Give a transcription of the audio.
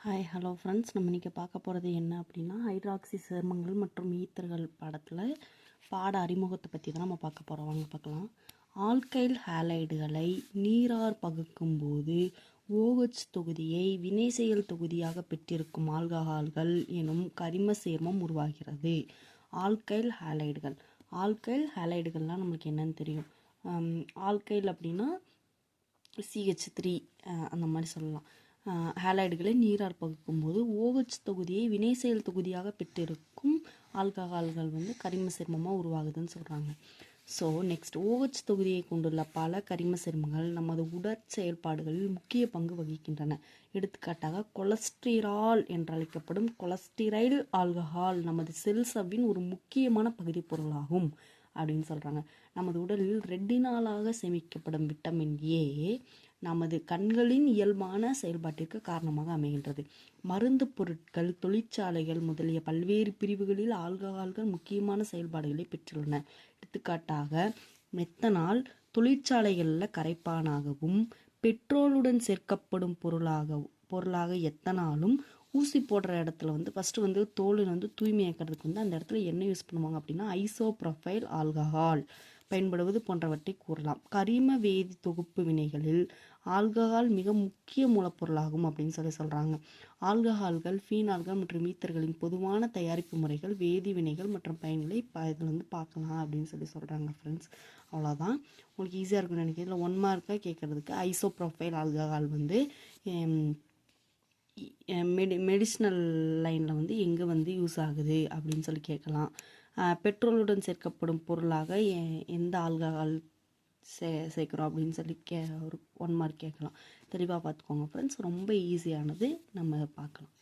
Hi hello friends, நம்ம இன்றைக்கி பார்க்க போகிறது என்ன அப்படின்னா, ஹைட்ராக்சி சேர்மங்கள் மற்றும் ஈத்தர்கள் பாட அறிமுகத்தை பற்றி தான் நம்ம பார்க்க போகிறோம். வாங்க பார்க்கலாம். ஆல்கைல் ஹேலைடுகளை நீரார் பகுக்கும் போது OH தொகுதியை வினைசெயல் தொகுதியாக பெற்றிருக்கும் ஆல்கஹால்கள் எனும் கரிம சேர்மம் உருவாகிறது. ஆல்கைல் ஹேலைடுகள்னால் நம்மளுக்கு என்னன்னு தெரியும். ஆல்கைல் அப்படின்னா CH3 அந்த மாதிரி சொல்லலாம். ஹேலைடுகளை நீரார் பகுக்கும்போது OH தொகுதியை வினைசெயல் தொகுதியாக பெற்றிருக்கும் ஆல்கஹால்கள் கரிம சேர்மமாக உருவாகுதுன்னு சொல்கிறாங்க. ஸோ நெக்ஸ்ட், OH தொகுதியை கொண்டுள்ள பல கரிம சேர்மங்கள் நமது உடற்செயல்பாடுகளில் முக்கிய பங்கு வகிக்கின்றன. எடுத்துக்காட்டாக கொலஸ்டிரால் என்றழைக்கப்படும் கொலஸ்டிரைல் ஆல்கஹால் நமது செல் சவ்வின் ஒரு முக்கியமான பகுதி பொருளாகும் அப்படின்னு சொல்கிறாங்க. நமது உடலில் ரெட்டினாலாக சேமிக்கப்படும் விட்டமின் A நமது கண்களின் இயல்பான செயல்பாட்டிற்கு காரணமாக அமைகின்றது. மருந்து பொருட்கள், தொழிற்சாலைகள் முதலிய பல்வேறு பிரிவுகளில் ஆல்கஹால்கள் முக்கியமான செயல்பாடுகளை பெற்றுள்ளன. எடுத்துக்காட்டாக மெத்தனால் தொழிற்சாலைகளில் கரைப்பானாகவும், பெட்ரோலுடன் சேர்க்கப்படும் பொருளாக எத்தனாலும், ஊசி போடுற இடத்துல ஃபஸ்ட்டு தோல் தூய்மையாக்கிறதுக்கு அந்த இடத்துல என்ன யூஸ் பண்ணுவாங்க அப்படின்னா ஐசோப்ரோபைல் ஆல்கஹால் பயன்படுவது போன்றவற்றை கூறலாம். கரிம வேதி தொகுப்பு வினைகளில் ஆல்கஹால் மிக முக்கிய மூலப்பொருளாகும் அப்படின்னு சொல்கிறாங்க. ஆல்கஹால்கள், ஃபீனால்கள் மற்றும் ஈத்தர்களின் பொதுவான தயாரிப்பு முறைகள், வேதி வினைகள் மற்றும் பயன்களை இதில் பார்க்கலாம் அப்படின்னு சொல்கிறாங்க. ஃப்ரெண்ட்ஸ், அவ்வளோதான். உங்களுக்கு ஈஸியாக இருக்கும்னு நினைக்கிறேன். இதில் 1 மார்க்காக கேட்குறதுக்கு ஐசோப்ரோபைல் ஆல்கஹால் மெடிசினல் லைனில் எங்கே யூஸ் ஆகுது அப்படின்னு கேட்கலாம். பெட்ரோலுடன் சேர்க்கப்படும் பொருளாக எந்த ஆல்கஹால் சேர்க்குறோம் அப்படின்னு ஒரு 1 மார்க் கேட்கலாம். தெளிவாக பார்த்துக்கோங்க ஃப்ரெண்ட்ஸ். ரொம்ப ஈஸியானது, நம்ம பார்க்கலாம்.